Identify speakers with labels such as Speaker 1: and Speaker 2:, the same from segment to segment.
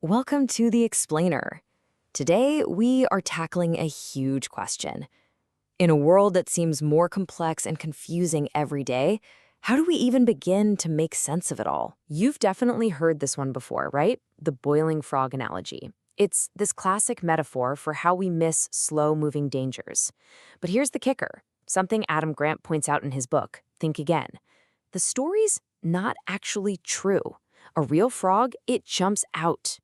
Speaker 1: Welcome to The Explainer. Today, we are tackling a huge question. In a world that seems more complex and confusing every day, how do we even begin to make sense of it all? You've definitely heard this one before, right? The boiling frog analogy. It's this classic metaphor for how we miss slow-moving dangers. But here's the kicker, something Adam Grant points out in his book, Think Again. The story's not actually true. A real frog, it jumps out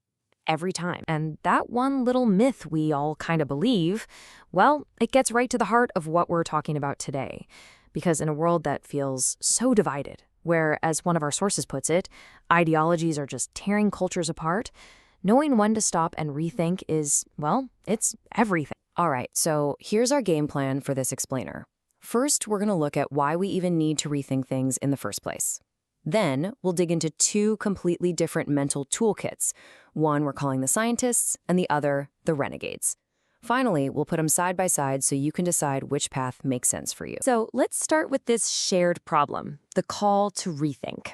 Speaker 1: every time. And that one little myth we all kind of believe, well, it gets right to the heart of what we're talking about today. Because in a world that feels so divided, where, as one of our sources puts it, ideologies are just tearing cultures apart, knowing when to stop and rethink is, well, it's everything. All right, so here's our game plan for this explainer. First, we're going to look at why we even need to rethink things in the first place. Then, we'll dig into two completely different mental toolkits. One we're calling the scientists, and the other the renegades. Finally, we'll put them side by side so you can decide which path makes sense for you. So let's start with this shared problem, the call to rethink.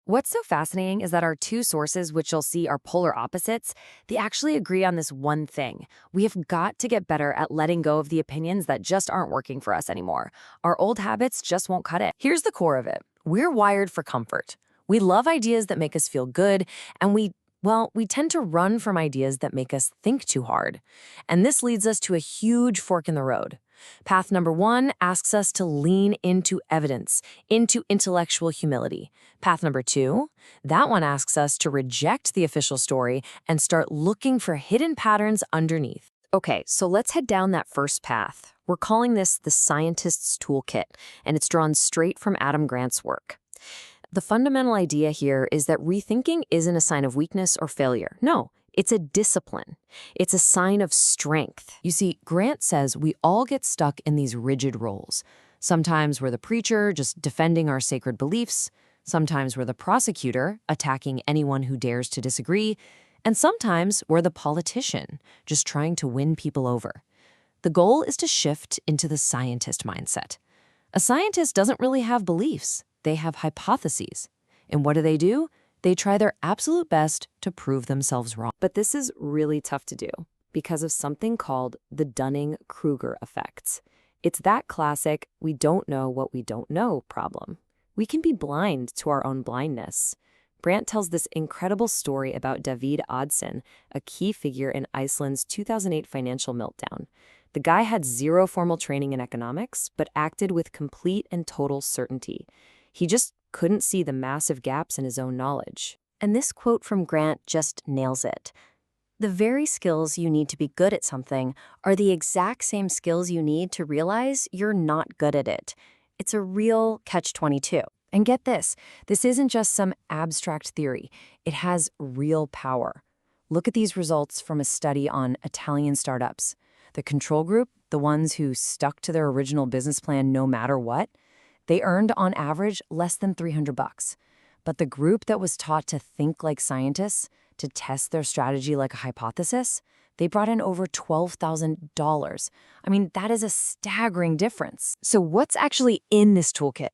Speaker 1: What's so fascinating is that our two sources, which you'll see are polar opposites, they actually agree on this one thing. We have got to get better at letting go of the opinions that just aren't working for us anymore. Our old habits just won't cut it. Here's the core of it. We're wired for comfort. We love ideas that make us feel good, and we tend to run from ideas that make us think too hard. And this leads us to a huge fork in the road. Path number one asks us to lean into evidence, into intellectual humility. Path number two, that one asks us to reject the official story and start looking for hidden patterns underneath. Okay, so let's head down that first path. We're calling this the scientist's toolkit, and it's drawn straight from Adam Grant's work. The fundamental idea here is that rethinking isn't a sign of weakness or failure. No, it's a discipline. It's a sign of strength. You see, Grant says we all get stuck in these rigid roles. Sometimes we're the preacher, just defending our sacred beliefs. Sometimes we're the prosecutor, attacking anyone who dares to disagree. And sometimes we're the politician, just trying to win people over. The goal is to shift into the scientist mindset. A scientist doesn't really have beliefs. They have hypotheses. And what do? They try their absolute best to prove themselves wrong. But this is really tough to do because of something called the Dunning-Kruger effects. It's that classic we don't know what we don't know problem. We can be blind to our own blindness. Grant tells this incredible story about David Oddsson, a key figure in Iceland's 2008 financial meltdown. The guy had zero formal training in economics, but acted with complete and total certainty. He just couldn't see the massive gaps in his own knowledge. And this quote from Grant just nails it. The very skills you need to be good at something are the exact same skills you need to realize you're not good at it. It's a real catch-22. And get this isn't just some abstract theory. It has real power. Look at these results from a study on Italian startups. The control group, the ones who stuck to their original business plan no matter what, they earned on average less than $300. But the group that was taught to think like scientists, to test their strategy like a hypothesis, they brought in over $12,000. I mean, that is a staggering difference. So what's actually in this toolkit?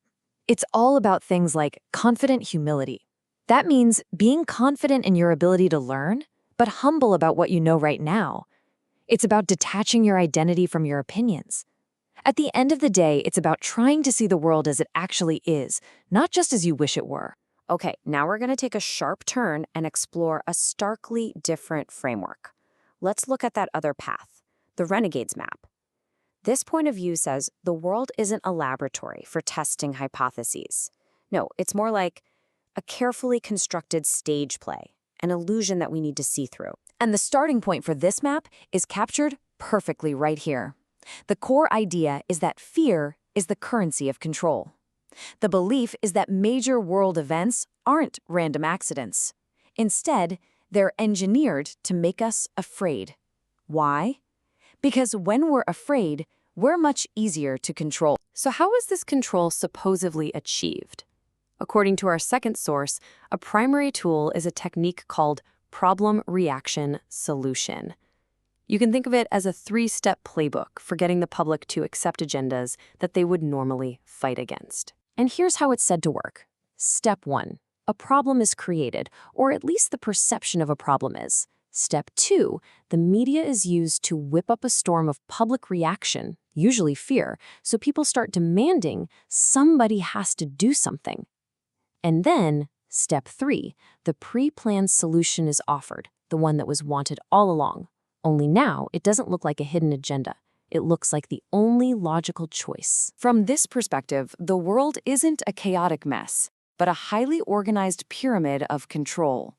Speaker 1: It's all about things like confident humility. That means being confident in your ability to learn, but humble about what you know right now. It's about detaching your identity from your opinions. At the end of the day, it's about trying to see the world as it actually is, not just as you wish it were. Okay, now we're going to take a sharp turn and explore a starkly different framework. Let's look at that other path, the Renegade's map. This point of view says the world isn't a laboratory for testing hypotheses. No, it's more like a carefully constructed stage play, an illusion that we need to see through. And the starting point for this map is captured perfectly right here. The core idea is that fear is the currency of control. The belief is that major world events aren't random accidents. Instead, they're engineered to make us afraid. Why? Because when we're afraid, we're much easier to control. So how is this control supposedly achieved? According to our second source, a primary tool is a technique called problem, reaction, solution. You can think of it as a 3-step playbook for getting the public to accept agendas that they would normally fight against. And here's how it's said to work. Step 1. A problem is created, or at least the perception of a problem is.
Speaker 2: Step 2, the media is used to whip up a storm of public reaction, usually fear, so people start demanding somebody has to do something. And then, step 3, the pre-planned solution is offered, the one that was wanted all along. Only now, it doesn't look like a hidden agenda. It looks like the only logical choice.
Speaker 1: From this perspective, the world isn't a chaotic mess, but a highly organized pyramid of control.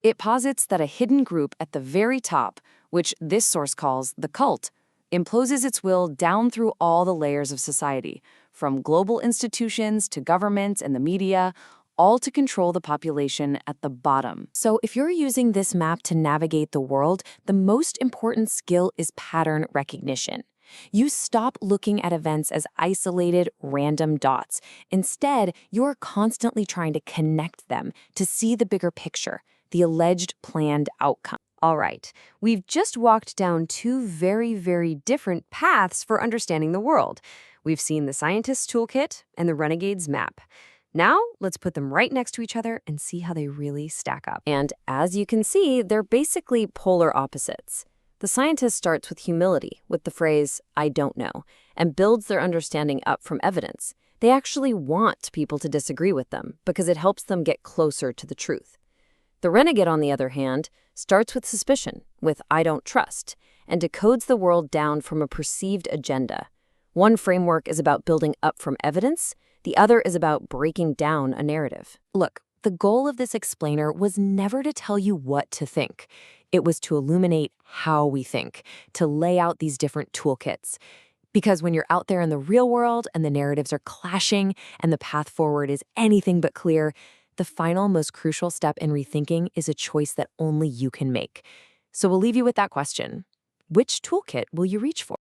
Speaker 1: It posits that a hidden group at the very top, which this source calls the cult, imposes its will down through all the layers of society, from global institutions to governments and the media, all to control the population at the bottom. So if you're using this map to navigate the world, the most important skill is pattern recognition. You stop looking at events as isolated, random dots. Instead, you're constantly trying to connect them to see the bigger picture, the alleged planned outcome. All right, we've just walked down two very, very different paths for understanding the world. We've seen the scientist's toolkit and the renegade's map. Now, let's put them right next to each other and see how they really stack up. And as you can see, they're basically polar opposites. The scientist starts with humility, with the phrase, "I don't know," and builds their understanding up from evidence. They actually want people to disagree with them because it helps them get closer to the truth. The renegade, on the other hand, starts with suspicion, with "I don't trust," and decodes the world down from a perceived agenda. One framework is about building up from evidence, the other is about breaking down a narrative. Look, the goal of this explainer was never to tell you what to think. It was to illuminate how we think, to lay out these different toolkits. Because when you're out there in the real world and the narratives are clashing and the path forward is anything but clear, the final, most crucial step in rethinking is a choice that only you can make. So we'll leave you with that question. Which toolkit will you reach for?